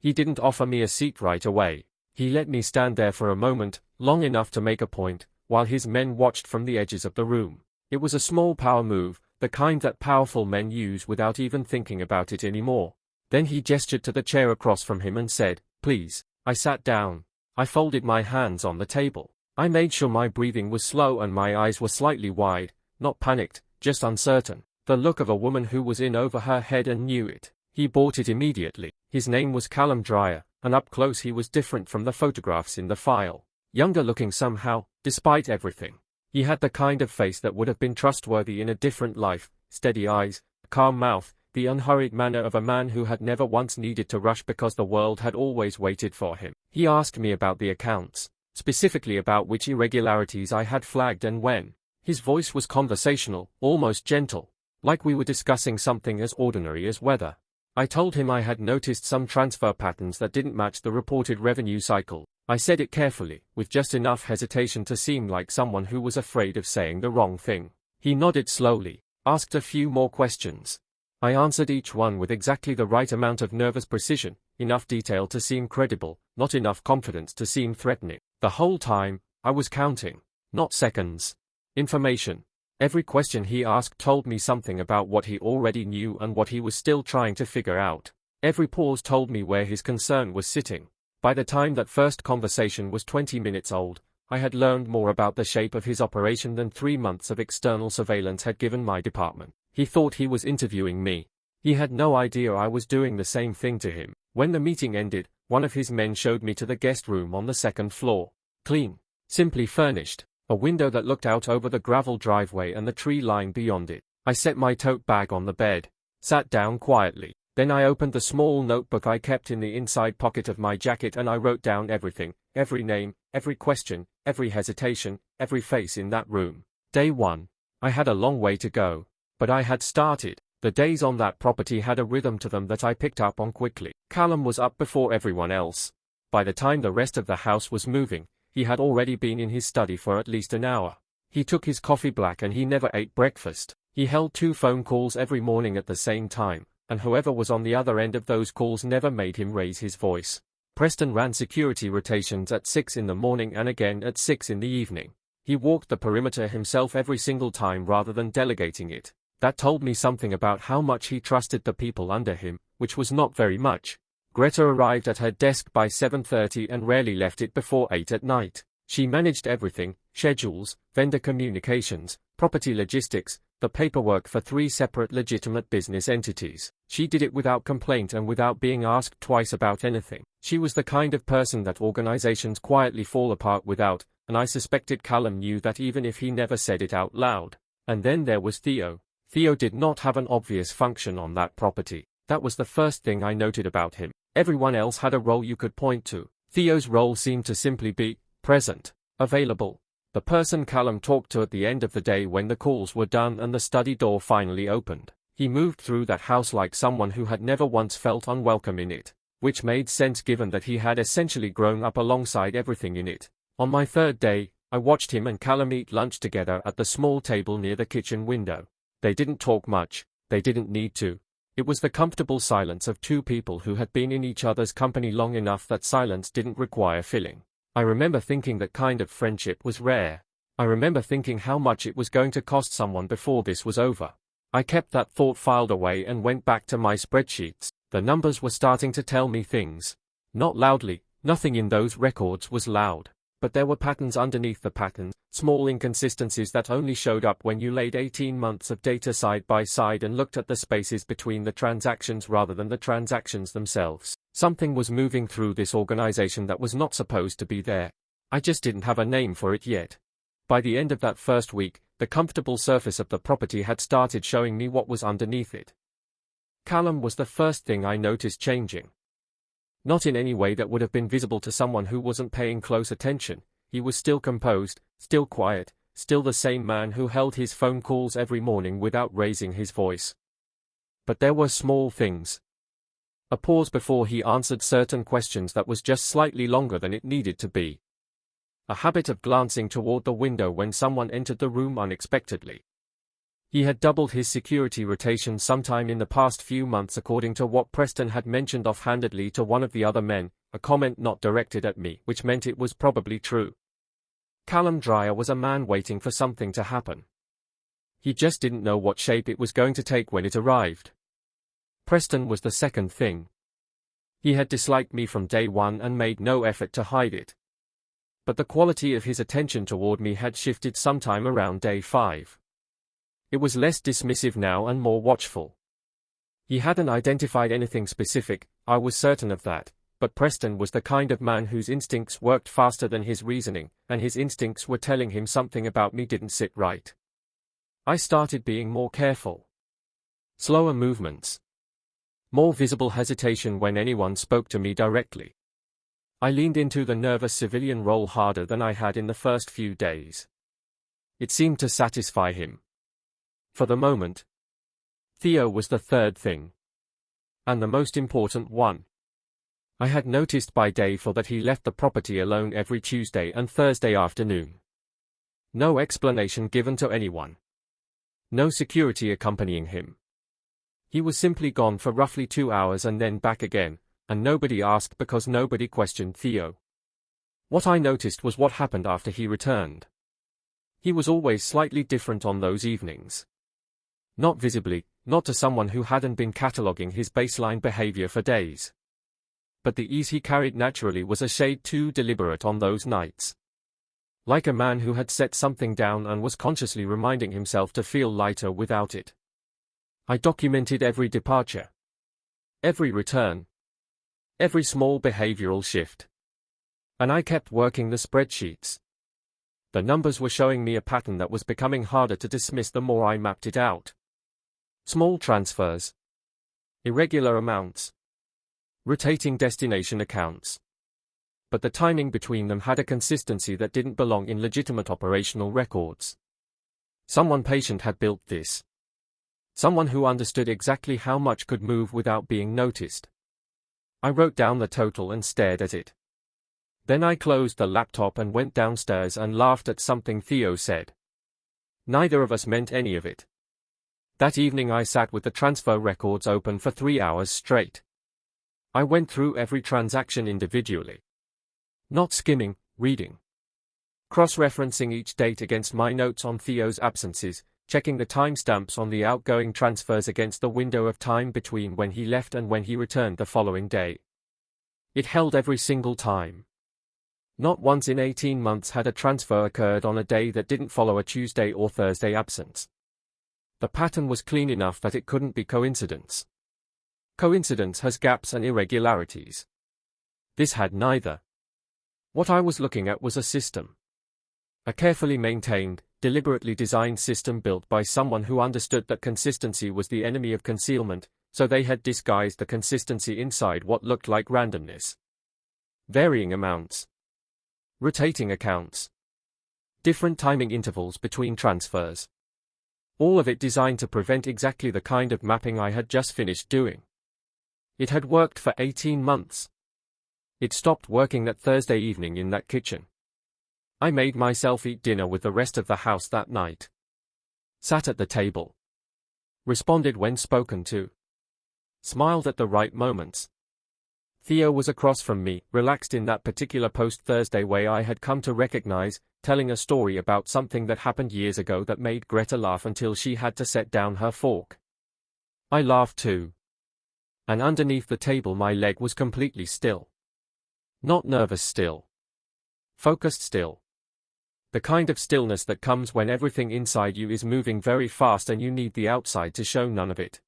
He didn't offer me a seat right away. He let me stand there for a moment, long enough to make a point, while his men watched from the edges of the room. It was a small power move, the kind that powerful men use without even thinking about it anymore. Then he gestured to the chair across from him and said, "Please." I sat down. I folded my hands on the table. I made sure my breathing was slow and my eyes were slightly wide, not panicked, just uncertain. The look of a woman who was in over her head and knew it. He bought it immediately. His name was Callum Dreyer, and up close he was different from the photographs in the file. Younger looking somehow, despite everything. He had the kind of face that would have been trustworthy in a different life, steady eyes, a calm mouth, the unhurried manner of a man who had never once needed to rush because the world had always waited for him. He asked me about the accounts, specifically about which irregularities I had flagged and when. His voice was conversational, almost gentle, like we were discussing something as ordinary as weather. I told him I had noticed some transfer patterns that didn't match the reported revenue cycle. I said it carefully, with just enough hesitation to seem like someone who was afraid of saying the wrong thing. He nodded slowly, asked a few more questions. I answered each one with exactly the right amount of nervous precision, enough detail to seem credible, not enough confidence to seem threatening. The whole time, I was counting, not seconds. Information. Every question he asked told me something about what he already knew and what he was still trying to figure out. Every pause told me where his concern was sitting. By the time that first conversation was 20 minutes old, I had learned more about the shape of his operation than 3 months of external surveillance had given my department. He thought he was interviewing me. He had no idea I was doing the same thing to him. When the meeting ended, one of his men showed me to the guest room on the second floor. Clean. Simply furnished. A window that looked out over the gravel driveway and the tree line beyond it. I set my tote bag on the bed. Sat down quietly. Then I opened the small notebook I kept in the inside pocket of my jacket and I wrote down everything, every name, every question, every hesitation, every face in that room. Day 1. I had a long way to go. But I had started. The days on that property had a rhythm to them that I picked up on quickly. Callum was up before everyone else. By the time the rest of the house was moving, he had already been in his study for at least an hour. He took his coffee black and he never ate breakfast. He held 2 phone calls every morning at the same time, and whoever was on the other end of those calls never made him raise his voice. Preston ran security rotations at 6 in the morning and again at 6 in the evening. He walked the perimeter himself every single time rather than delegating it. That told me something about how much he trusted the people under him, which was not very much. Greta arrived at her desk by 7:30 and rarely left it before 8 at night. She managed everything, schedules, vendor communications, property logistics, the paperwork for 3 separate legitimate business entities. She did it without complaint and without being asked twice about anything. She was the kind of person that organizations quietly fall apart without, and I suspected Callum knew that even if he never said it out loud. And then there was Theo. Theo did not have an obvious function on that property. That was the first thing I noted about him. Everyone else had a role you could point to. Theo's role seemed to simply be present, available. The person Callum talked to at the end of the day when the calls were done and the study door finally opened. He moved through that house like someone who had never once felt unwelcome in it, which made sense given that he had essentially grown up alongside everything in it. On my 3rd day, I watched him and Callum eat lunch together at the small table near the kitchen window. They didn't talk much. They didn't need to. It was the comfortable silence of 2 people who had been in each other's company long enough that silence didn't require filling. I remember thinking that kind of friendship was rare. I remember thinking how much it was going to cost someone before this was over. I kept that thought filed away and went back to my spreadsheets. The numbers were starting to tell me things. Not loudly, nothing in those records was loud. But there were patterns underneath the patterns, small inconsistencies that only showed up when you laid 18 months of data side by side and looked at the spaces between the transactions rather than the transactions themselves. Something was moving through this organization that was not supposed to be there. I just didn't have a name for it yet. By the end of that first week, the comfortable surface of the property had started showing me what was underneath it. Callum was the first thing I noticed changing. Not in any way that would have been visible to someone who wasn't paying close attention. He was still composed, still quiet, still the same man who held his phone calls every morning without raising his voice. But there were small things. A pause before he answered certain questions that was just slightly longer than it needed to be. A habit of glancing toward the window when someone entered the room unexpectedly. He had doubled his security rotation sometime in the past few months according to what Preston had mentioned offhandedly to one of the other men, a comment not directed at me, which meant it was probably true. Callum Dreyer was a man waiting for something to happen. He just didn't know what shape it was going to take when it arrived. Preston was the second thing. He had disliked me from day one and made no effort to hide it. But the quality of his attention toward me had shifted sometime around day 5. It was less dismissive now and more watchful. He hadn't identified anything specific, I was certain of that, but Preston was the kind of man whose instincts worked faster than his reasoning, and his instincts were telling him something about me didn't sit right. I started being more careful. Slower movements. More visible hesitation when anyone spoke to me directly. I leaned into the nervous civilian role harder than I had in the first few days. It seemed to satisfy him. For the moment. Theo was the third thing. And the most important one. I had noticed by day 4 that he left the property alone every Tuesday and Thursday afternoon. No explanation given to anyone. No security accompanying him. He was simply gone for roughly 2 hours and then back again, and nobody asked because nobody questioned Theo. What I noticed was what happened after he returned. He was always slightly different on those evenings. Not visibly, not to someone who hadn't been cataloging his baseline behavior for days. But the ease he carried naturally was a shade too deliberate on those nights. Like a man who had set something down and was consciously reminding himself to feel lighter without it. I documented every departure. Every return. Every small behavioral shift. And I kept working the spreadsheets. The numbers were showing me a pattern that was becoming harder to dismiss the more I mapped it out. Small transfers. Irregular amounts. Rotating destination accounts. But the timing between them had a consistency that didn't belong in legitimate operational records. Someone patient had built this. Someone who understood exactly how much could move without being noticed. I wrote down the total and stared at it. Then I closed the laptop and went downstairs and laughed at something Theo said. Neither of us meant any of it. That evening I sat with the transfer records open for 3 hours straight. I went through every transaction individually. Not skimming, reading. Cross-referencing each date against my notes on Theo's absences, checking the timestamps on the outgoing transfers against the window of time between when he left and when he returned the following day. It held every single time. Not once in 18 months had a transfer occurred on a day that didn't follow a Tuesday or Thursday absence. The pattern was clean enough that it couldn't be coincidence. Coincidence has gaps and irregularities. This had neither. What I was looking at was a system. A carefully maintained, deliberately designed system built by someone who understood that consistency was the enemy of concealment, so they had disguised the consistency inside what looked like randomness. Varying amounts. Rotating accounts. Different timing intervals between transfers. All of it designed to prevent exactly the kind of mapping I had just finished doing. It had worked for 18 months. It stopped working that Thursday evening in that kitchen. I made myself eat dinner with the rest of the house that night. Sat at the table. Responded when spoken to. Smiled at the right moments. Theo was across from me, relaxed in that particular post-Thursday way I had come to recognize, telling a story about something that happened years ago that made Greta laugh until she had to set down her fork. I laughed too. And underneath the table my leg was completely still. Not nervous still. Focused still. The kind of stillness that comes when everything inside you is moving very fast and you need the outside to show none of it.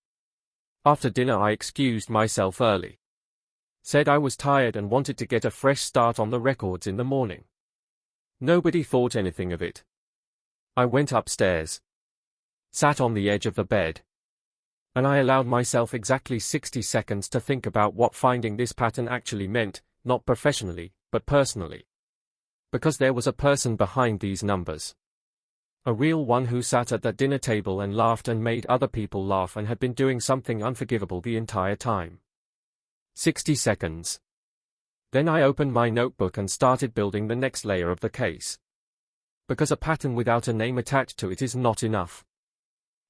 After dinner I excused myself early. Said I was tired and wanted to get a fresh start on the records in the morning. Nobody thought anything of it. I went upstairs. Sat on the edge of the bed. And I allowed myself exactly 60 seconds to think about what finding this pattern actually meant, not professionally, but personally. Because there was a person behind these numbers. A real one who sat at that dinner table and laughed and made other people laugh and had been doing something unforgivable the entire time. 60 seconds. Then I opened my notebook and started building the next layer of the case. Because a pattern without a name attached to it is not enough.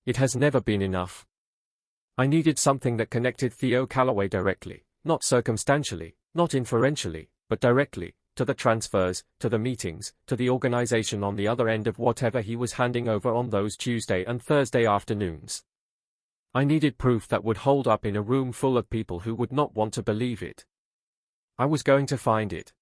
It has never been enough. I needed something that connected Theo Calloway directly, not circumstantially, not inferentially, but directly, to the transfers, to the meetings, to the organization on the other end of whatever he was handing over on those Tuesday and Thursday afternoons. I needed proof that would hold up in a room full of people who would not want to believe it. I was going to find it.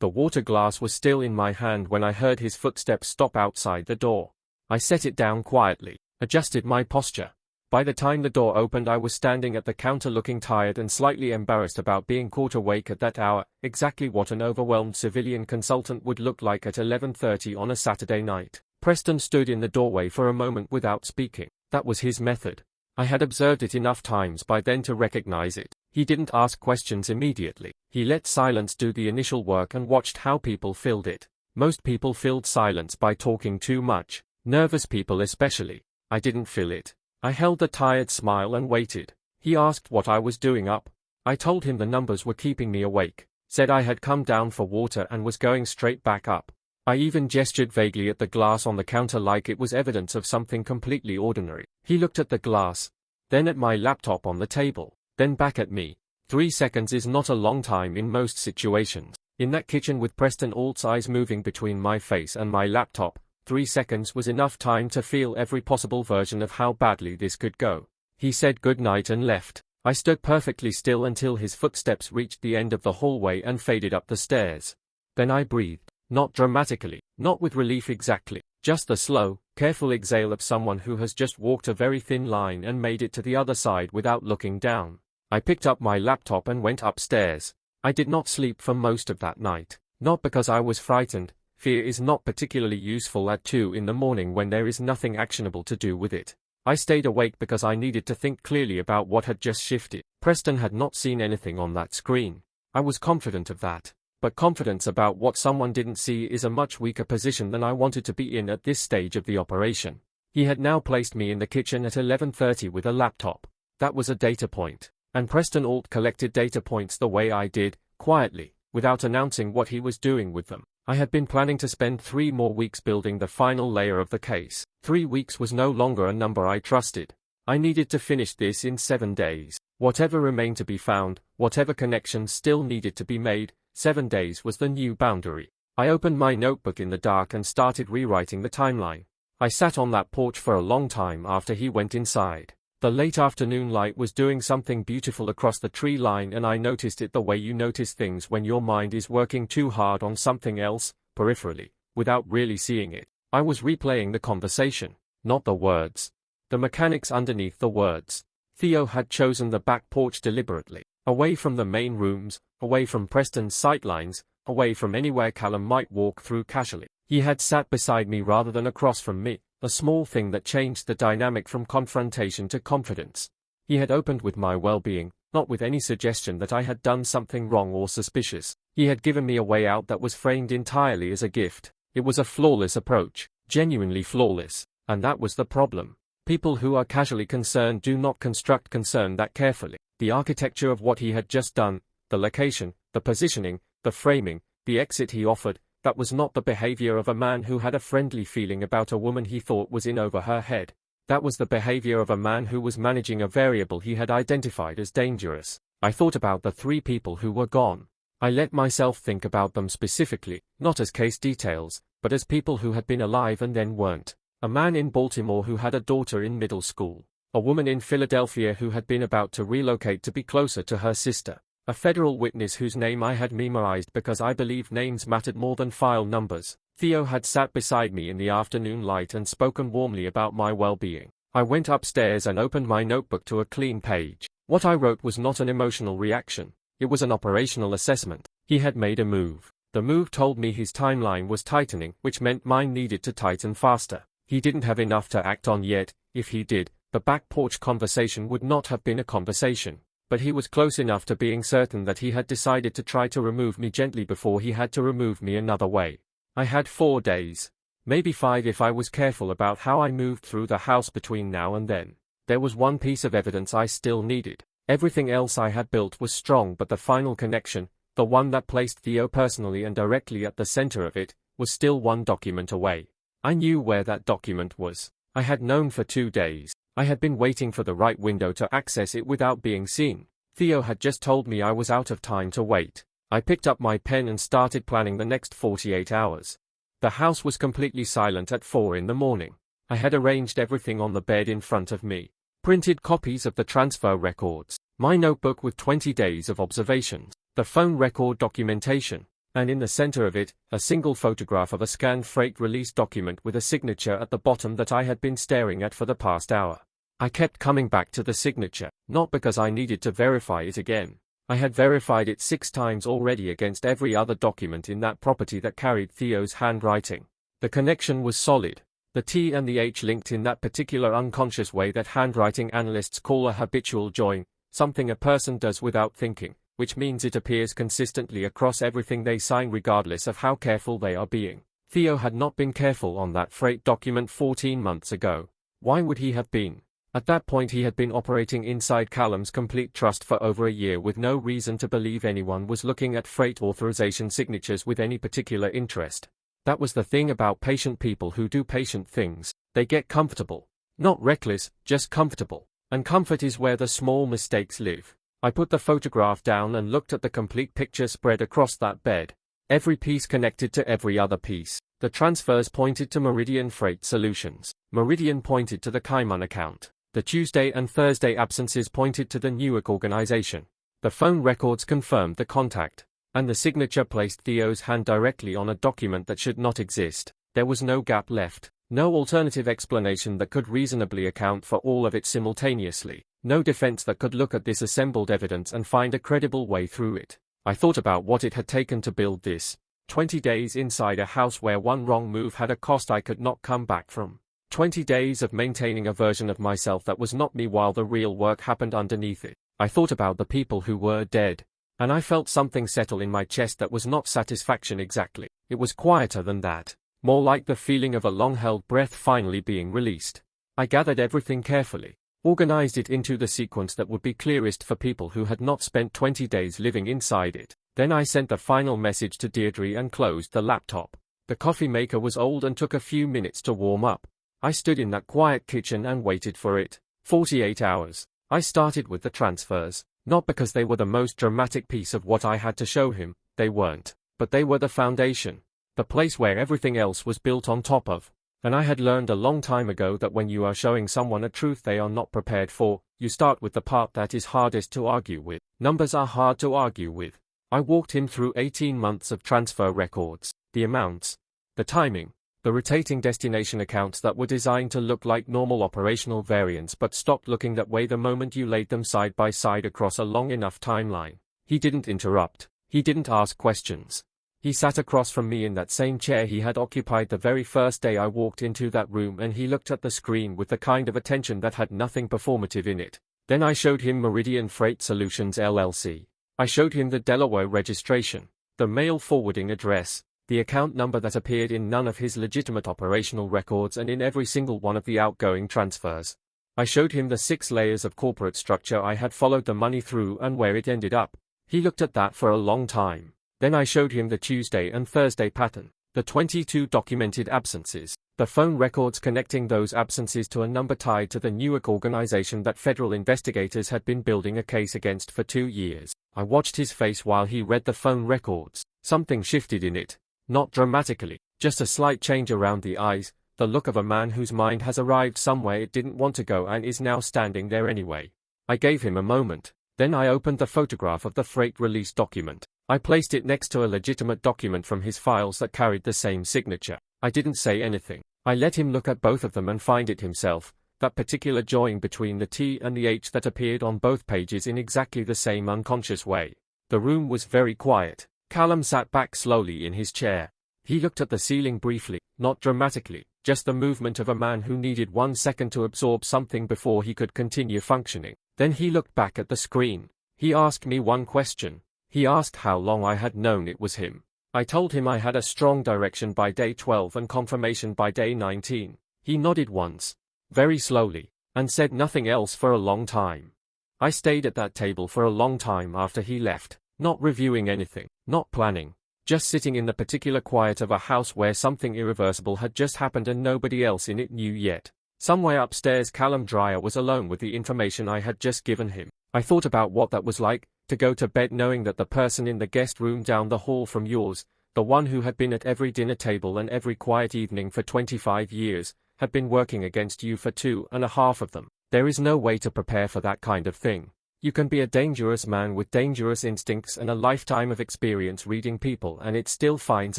The water glass was still in my hand when I heard his footsteps stop outside the door. I set it down quietly, adjusted my posture. By the time the door opened, I was standing at the counter looking tired and slightly embarrassed about being caught awake at that hour, exactly what an overwhelmed civilian consultant would look like at 11:30 on a Saturday night. Preston stood in the doorway for a moment without speaking. That was his method. I had observed it enough times by then to recognize it. He didn't ask questions immediately. He let silence do the initial work and watched how people filled it. Most people filled silence by talking too much, nervous people especially. I didn't fill it. I held a tired smile and waited. He asked what I was doing up. I told him the numbers were keeping me awake, said I had come down for water and was going straight back up. I even gestured vaguely at the glass on the counter like it was evidence of something completely ordinary. He looked at the glass, then at my laptop on the table, then back at me. 3 seconds is not a long time in most situations. In that kitchen with Preston Alt's eyes moving between my face and my laptop, 3 seconds was enough time to feel every possible version of how badly this could go. He said goodnight and left. I stood perfectly still until his footsteps reached the end of the hallway and faded up the stairs. Then I breathed, not dramatically, not with relief exactly, just the slow, careful exhale of someone who has just walked a very thin line and made it to the other side without looking down. I picked up my laptop and went upstairs. I did not sleep for most of that night, not because I was frightened. Fear is not particularly useful at 2 in the morning when there is nothing actionable to do with it. I stayed awake because I needed to think clearly about what had just shifted. Preston had not seen anything on that screen. I was confident of that. But confidence about what someone didn't see is a much weaker position than I wanted to be in at this stage of the operation. He had now placed me in the kitchen at 11:30 with a laptop. That was a data point. And Preston Alt collected data points the way I did, quietly, without announcing what he was doing with them. I had been planning to spend 3 more weeks building the final layer of the case. 3 weeks was no longer a number I trusted. I needed to finish this in 7 days. Whatever remained to be found, whatever connections still needed to be made, 7 days was the new boundary. I opened my notebook in the dark and started rewriting the timeline. I sat on that porch for a long time after he went inside. The late afternoon light was doing something beautiful across the tree line, and I noticed it the way you notice things when your mind is working too hard on something else, peripherally, without really seeing it. I was replaying the conversation, not the words. The mechanics underneath the words. Theo had chosen the back porch deliberately, away from the main rooms, away from Preston's sightlines, away from anywhere Callum might walk through casually. He had sat beside me rather than across from me. A small thing that changed the dynamic from confrontation to confidence. He had opened with my well-being, not with any suggestion that I had done something wrong or suspicious. He had given me a way out that was framed entirely as a gift. It was a flawless approach, genuinely flawless, and that was the problem. People who are casually concerned do not construct concern that carefully. The architecture of what he had just done, the location, the positioning, the framing, the exit he offered, that was not the behavior of a man who had a friendly feeling about a woman he thought was in over her head. That was the behavior of a man who was managing a variable he had identified as dangerous. I thought about the 3 people who were gone. I let myself think about them specifically, not as case details, but as people who had been alive and then weren't. A man in Baltimore who had a daughter in middle school. A woman in Philadelphia who had been about to relocate to be closer to her sister. A federal witness whose name I had memorized because I believed names mattered more than file numbers. Theo had sat beside me in the afternoon light and spoken warmly about my well-being. I went upstairs and opened my notebook to a clean page. What I wrote was not an emotional reaction. It was an operational assessment. He had made a move. The move told me his timeline was tightening, which meant mine needed to tighten faster. He didn't have enough to act on yet. If he did, the back porch conversation would not have been a conversation. But he was close enough to being certain that he had decided to try to remove me gently before he had to remove me another way. I had 4 days. Maybe 5 if I was careful about how I moved through the house between now and then. There was one piece of evidence I still needed. Everything else I had built was strong, but the final connection, the one that placed Theo personally and directly at the center of it, was still one document away. I knew where that document was. I had known for 2 days. I had been waiting for the right window to access it without being seen. Theo had just told me I was out of time to wait. I picked up my pen and started planning the next 48 hours. The house was completely silent at 4 in the morning. I had arranged everything on the bed in front of me. Printed copies of the transfer records, my notebook with 20 days of observations, the phone record documentation, and in the center of it, a single photograph of a scanned freight release document with a signature at the bottom that I had been staring at for the past hour. I kept coming back to the signature, not because I needed to verify it again. I had verified it 6 times already against every other document in that property that carried Theo's handwriting. The connection was solid. The T and the H linked in that particular unconscious way that handwriting analysts call a habitual join, something a person does without thinking, which means it appears consistently across everything they sign regardless of how careful they are being. Theo had not been careful on that freight document 14 months ago. Why would he have been? At that point he had been operating inside Callum's complete trust for over a year with no reason to believe anyone was looking at freight authorization signatures with any particular interest. That was the thing about patient people who do patient things. They get comfortable. Not reckless, just comfortable. And comfort is where the small mistakes live. I put the photograph down and looked at the complete picture spread across that bed. Every piece connected to every other piece. The transfers pointed to Meridian Freight Solutions. Meridian pointed to the Cayman account. The Tuesday and Thursday absences pointed to the Newark organization. The phone records confirmed the contact. And the signature placed Theo's hand directly on a document that should not exist. There was no gap left. No alternative explanation that could reasonably account for all of it simultaneously. No defense that could look at this assembled evidence and find a credible way through it. I thought about what it had taken to build this. 20 days inside a house where one wrong move had a cost I could not come back from. 20 days of maintaining a version of myself that was not me while the real work happened underneath it. I thought about the people who were dead. And I felt something settle in my chest that was not satisfaction exactly. It was quieter than that. More like the feeling of a long-held breath finally being released. I gathered everything carefully. Organized it into the sequence that would be clearest for people who had not spent 20 days living inside it. Then I sent the final message to Deirdre and closed the laptop. The coffee maker was old and took a few minutes to warm up. I stood in that quiet kitchen and waited for it. 48 hours. I started with the transfers. Not because they were the most dramatic piece of what I had to show him, they weren't. But they were the foundation. The place where everything else was built on top of. And I had learned a long time ago that when you are showing someone a truth they are not prepared for, you start with the part that is hardest to argue with. Numbers are hard to argue with. I walked him through 18 months of transfer records, the amounts, the timing, the rotating destination accounts that were designed to look like normal operational variants but stopped looking that way the moment you laid them side by side across a long enough timeline. He didn't interrupt. He didn't ask questions. He sat across from me in that same chair he had occupied the very first day I walked into that room, and he looked at the screen with the kind of attention that had nothing performative in it. Then I showed him Meridian Freight Solutions LLC. I showed him the Delaware registration, the mail forwarding address, the account number that appeared in none of his legitimate operational records and in every single one of the outgoing transfers. I showed him the 6 layers of corporate structure I had followed the money through and where it ended up. He looked at that for a long time. Then I showed him the Tuesday and Thursday pattern, the 22 documented absences, the phone records connecting those absences to a number tied to the Newark organization that federal investigators had been building a case against for 2 years. I watched his face while he read the phone records. Something shifted in it. Not dramatically, just a slight change around the eyes, the look of a man whose mind has arrived somewhere it didn't want to go and is now standing there anyway. I gave him a moment. Then I opened the photograph of the freight release document. I placed it next to a legitimate document from his files that carried the same signature. I didn't say anything. I let him look at both of them and find it himself, that particular join between the T and the H that appeared on both pages in exactly the same unconscious way. The room was very quiet. Callum sat back slowly in his chair. He looked at the ceiling briefly, not dramatically, just the movement of a man who needed 1 second to absorb something before he could continue functioning. Then he looked back at the screen. He asked me one question. He asked how long I had known it was him. I told him I had a strong direction by day 12 and confirmation by day 19. He nodded once, very slowly, and said nothing else for a long time. I stayed at that table for a long time after he left, not reviewing anything, not planning, just sitting in the particular quiet of a house where something irreversible had just happened and nobody else in it knew yet. Somewhere upstairs Callum Dreyer was alone with the information I had just given him. I thought about what that was like, to go to bed knowing that the person in the guest room down the hall from yours, the one who had been at every dinner table and every quiet evening for 25 years, had been working against you for 2.5 of them. There is no way to prepare for that kind of thing. You can be a dangerous man with dangerous instincts and a lifetime of experience reading people, and it still finds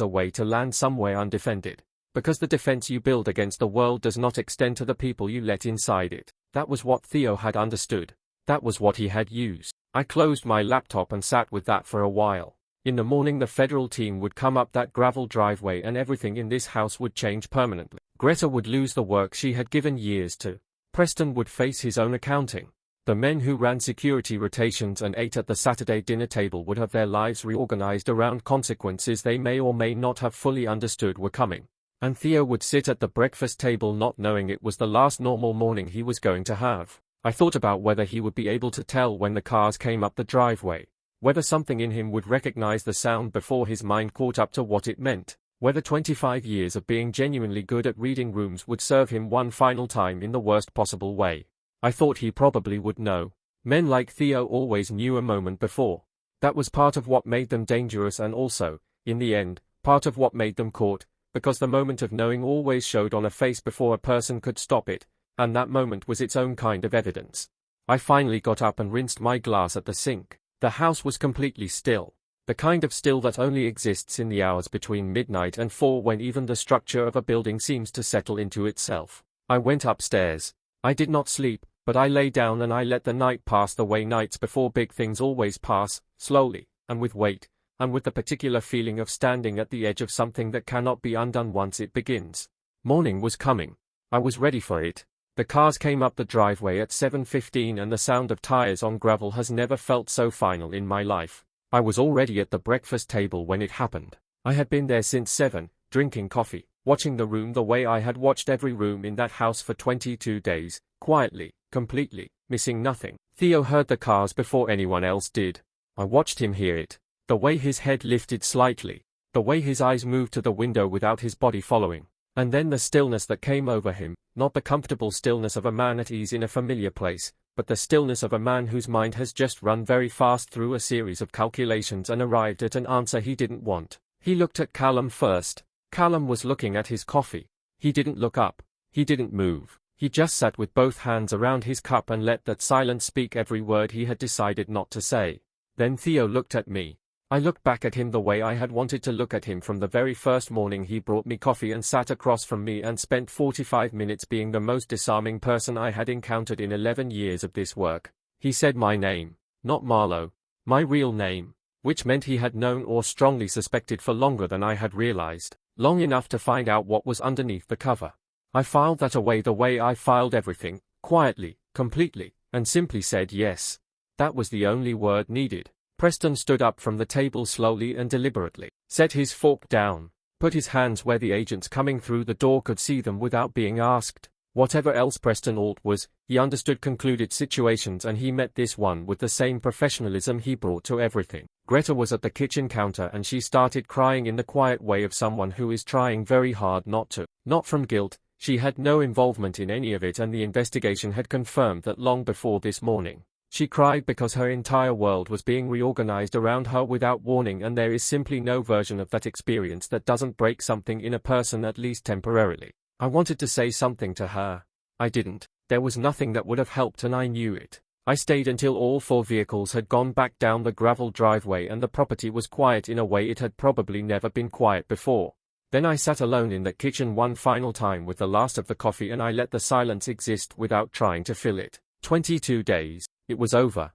a way to land somewhere undefended. Because the defense you build against the world does not extend to the people you let inside it. That was what Theo had understood. That was what he had used. I closed my laptop and sat with that for a while. In the morning the federal team would come up that gravel driveway and everything in this house would change permanently. Greta would lose the work she had given years to. Preston would face his own accounting. The men who ran security rotations and ate at the Saturday dinner table would have their lives reorganized around consequences they may or may not have fully understood were coming. And Theo would sit at the breakfast table not knowing it was the last normal morning he was going to have. I thought about whether he would be able to tell when the cars came up the driveway. Whether something in him would recognize the sound before his mind caught up to what it meant. Whether 25 years of being genuinely good at reading rooms would serve him one final time in the worst possible way. I thought he probably would know. Men like Theo always knew a moment before. That was part of what made them dangerous and also, in the end, part of what made them caught, because the moment of knowing always showed on a face before a person could stop it, and that moment was its own kind of evidence. I finally got up and rinsed my glass at the sink. The house was completely still. The kind of still that only exists in the hours between midnight and 4 when even the structure of a building seems to settle into itself. I went upstairs. I did not sleep, but I lay down and I let the night pass the way nights before big things always pass, slowly, and with weight, and with the particular feeling of standing at the edge of something that cannot be undone once it begins. Morning was coming. I was ready for it. The cars came up the driveway at 7:15 and the sound of tires on gravel has never felt so final in my life. I was already at the breakfast table when it happened. I had been there since 7, drinking coffee, watching the room the way I had watched every room in that house for 22 days, quietly, completely, missing nothing. Theo heard the cars before anyone else did. I watched him hear it. The way his head lifted slightly. The way his eyes moved to the window without his body following. And then the stillness that came over him, not the comfortable stillness of a man at ease in a familiar place, but the stillness of a man whose mind has just run very fast through a series of calculations and arrived at an answer he didn't want. He looked at Callum first. Callum was looking at his coffee. He didn't look up. He didn't move. He just sat with both hands around his cup and let that silence speak every word he had decided not to say. Then Theo looked at me. I looked back at him the way I had wanted to look at him from the very first morning he brought me coffee and sat across from me and spent 45 minutes being the most disarming person I had encountered in 11 years of this work. He said my name, not Marlowe, my real name, which meant he had known or strongly suspected for longer than I had realized, long enough to find out what was underneath the cover. I filed that away the way I filed everything, quietly, completely, and simply said yes. That was the only word needed. Preston stood up from the table slowly and deliberately, set his fork down, put his hands where the agents coming through the door could see them without being asked. Whatever else Preston Alt was, he understood concluded situations and he met this one with the same professionalism he brought to everything. Greta was at the kitchen counter and she started crying in the quiet way of someone who is trying very hard not to. Not from guilt, she had no involvement in any of it and the investigation had confirmed that long before this morning. She cried because her entire world was being reorganized around her without warning and there is simply no version of that experience that doesn't break something in a person at least temporarily. I wanted to say something to her. I didn't. There was nothing that would have helped and I knew it. I stayed until all 4 vehicles had gone back down the gravel driveway and the property was quiet in a way it had probably never been quiet before. Then I sat alone in the kitchen one final time with the last of the coffee and I let the silence exist without trying to fill it. 22 days. It was over.